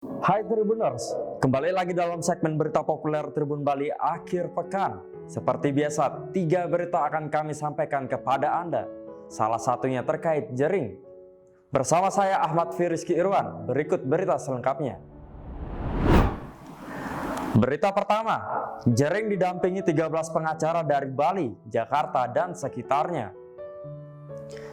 Hai Tribuners, kembali lagi dalam segmen berita populer Tribun Bali akhir pekan. Seperti biasa, 3 berita akan kami sampaikan kepada Anda. Salah satunya terkait Jering. Bersama saya Ahmad Firizki Irwan, berikut berita selengkapnya. Berita pertama, Jering didampingi 13 pengacara dari Bali, Jakarta, dan sekitarnya.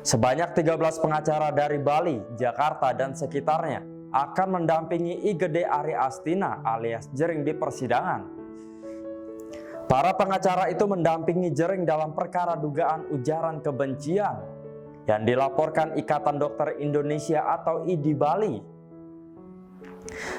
Sebanyak 13 pengacara dari Bali, Jakarta, dan sekitarnya akan mendampingi Igede Ari Astina alias Jering di persidangan. Para pengacara itu mendampingi Jering dalam perkara dugaan ujaran kebencian yang dilaporkan Ikatan Dokter Indonesia atau IDI Bali.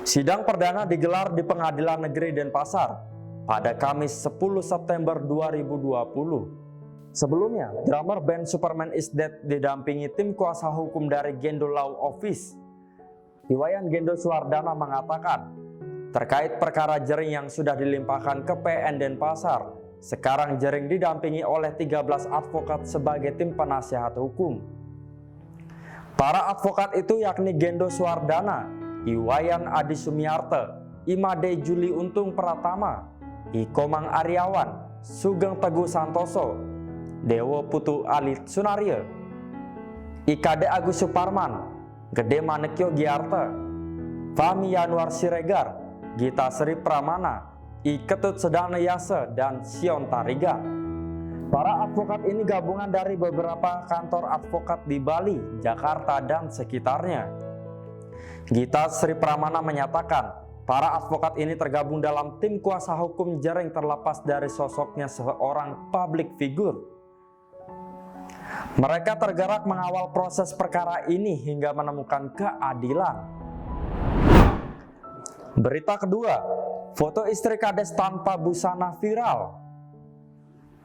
Sidang perdana digelar di Pengadilan Negeri Denpasar pada Kamis 10 September 2020. Sebelumnya, drummer band Superman is Dead didampingi tim kuasa hukum dari Gendo Law Office. Iwayan Gendo Suwardana mengatakan, terkait perkara Jering yang sudah dilimpahkan ke PN Denpasar, sekarang Jering didampingi oleh 13 advokat sebagai tim penasihat hukum. Para advokat itu yakni Gendo Suwardana, Iwayan Adi Sumiarte, Imade Juli Untung Pratama, Ikomang Aryawan, Sugeng Teguh Santoso, Dewo Putu Ali Sunario, Ikade Agus Suparman, Gede Manekyo Giarte, Fahmi Yanuar Siregar, Gita Sri Pramana, I Ketut Sedana Yase, dan Sion Tariga. Para advokat ini gabungan dari beberapa kantor advokat di Bali, Jakarta, dan sekitarnya. Gita Sri Pramana menyatakan, para advokat ini tergabung dalam tim kuasa hukum Jering terlepas dari sosoknya seorang public figure. Mereka tergerak mengawal proses perkara ini hingga menemukan keadilan. Berita kedua, foto istri Kades tanpa busana viral.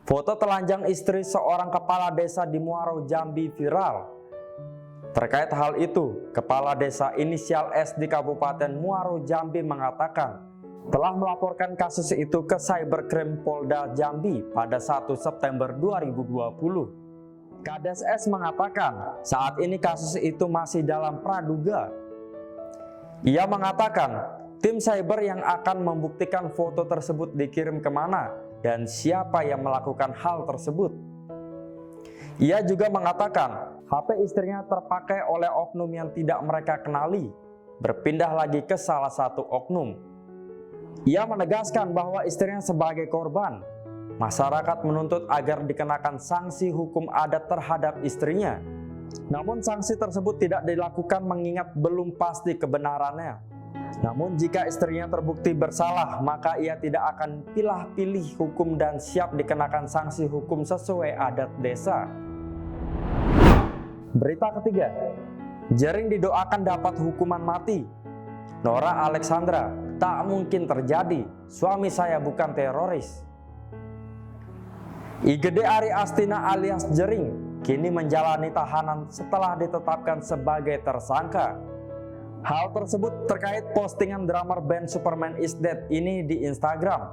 Foto telanjang istri seorang kepala desa di Muaro Jambi viral. Terkait hal itu, kepala desa inisial S di Kabupaten Muaro Jambi mengatakan telah melaporkan kasus itu ke Cybercrime Polda Jambi pada 1 September 2020. Kades S mengatakan saat ini kasus itu masih dalam praduga. Ia mengatakan tim cyber yang akan membuktikan foto tersebut dikirim kemana dan siapa yang melakukan hal tersebut. Ia juga mengatakan HP istrinya terpakai oleh oknum yang tidak mereka kenali, berpindah lagi ke salah satu oknum. Ia menegaskan bahwa istrinya sebagai korban. Masyarakat menuntut agar dikenakan sanksi hukum adat terhadap istrinya. Namun sanksi tersebut tidak dilakukan mengingat belum pasti kebenarannya. Namun jika istrinya terbukti bersalah, maka ia tidak akan pilih-pilih hukum dan siap dikenakan sanksi hukum sesuai adat desa. Berita ketiga, Jering didoakan dapat hukuman mati. Nora Alexandra, tak mungkin terjadi, suami saya bukan teroris. Igede Ari Astina alias Jering kini menjalani tahanan setelah ditetapkan sebagai tersangka. Hal tersebut terkait postingan drummer band Superman is Dead ini di Instagram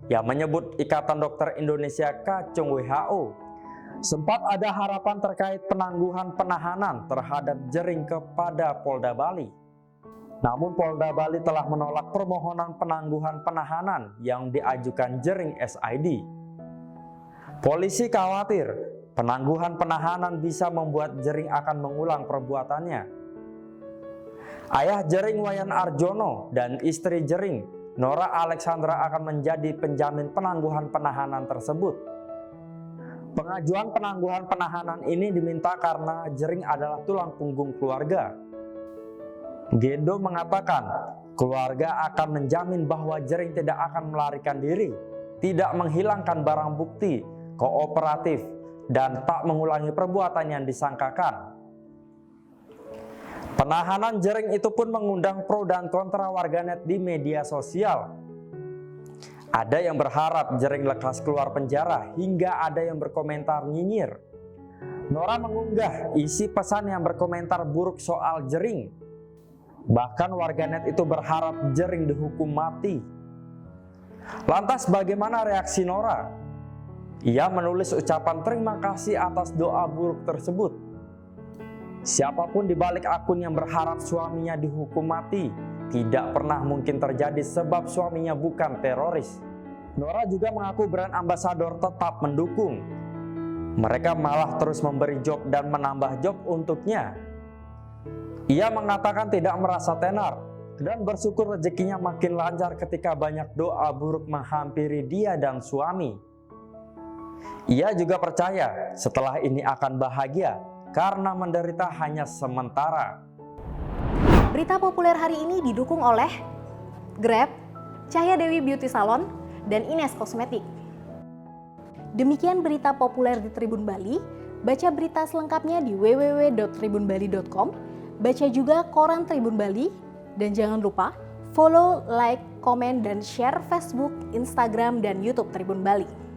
yang menyebut Ikatan Dokter Indonesia kacung WHO. Sempat ada harapan terkait penangguhan penahanan terhadap Jering kepada Polda Bali. Namun Polda Bali telah menolak permohonan penangguhan penahanan yang diajukan Jering SID. Polisi khawatir penangguhan penahanan bisa membuat Jering akan mengulang perbuatannya. Ayah Jering Wayan Arjono dan istri Jering, Nora Alexandra akan menjadi penjamin penangguhan penahanan tersebut. Pengajuan penangguhan penahanan ini diminta karena Jering adalah tulang punggung keluarga. Gendo mengatakan keluarga akan menjamin bahwa Jering tidak akan melarikan diri, tidak menghilangkan barang bukti, kooperatif, dan tak mengulangi perbuatan yang disangkakan. Penahanan Jering itu pun mengundang pro dan kontra warganet di media sosial. Ada yang berharap Jering lekas keluar penjara hingga ada yang berkomentar nyinyir. Nora mengunggah isi pesan yang berkomentar buruk soal Jering. Bahkan warganet itu berharap Jering dihukum mati. Lantas bagaimana reaksi Nora? Ia menulis ucapan terima kasih atas doa buruk tersebut. Siapapun di balik akun yang berharap suaminya dihukum mati, tidak pernah mungkin terjadi sebab suaminya bukan teroris. Nora juga mengaku brand ambasador tetap mendukung. Mereka malah terus memberi job dan menambah job untuknya. Ia mengatakan tidak merasa tenar dan bersyukur rezekinya makin lancar ketika banyak doa buruk menghampiri dia dan suami. Ia juga percaya setelah ini akan bahagia karena menderita hanya sementara. Berita populer hari ini didukung oleh Grab, Cahya Dewi Beauty Salon, dan Ines Kosmetik. Demikian berita populer di Tribun Bali. Baca berita selengkapnya di www.tribunbali.com. Baca juga koran Tribun Bali. Dan jangan lupa follow, like, komen, dan share Facebook, Instagram, dan YouTube Tribun Bali.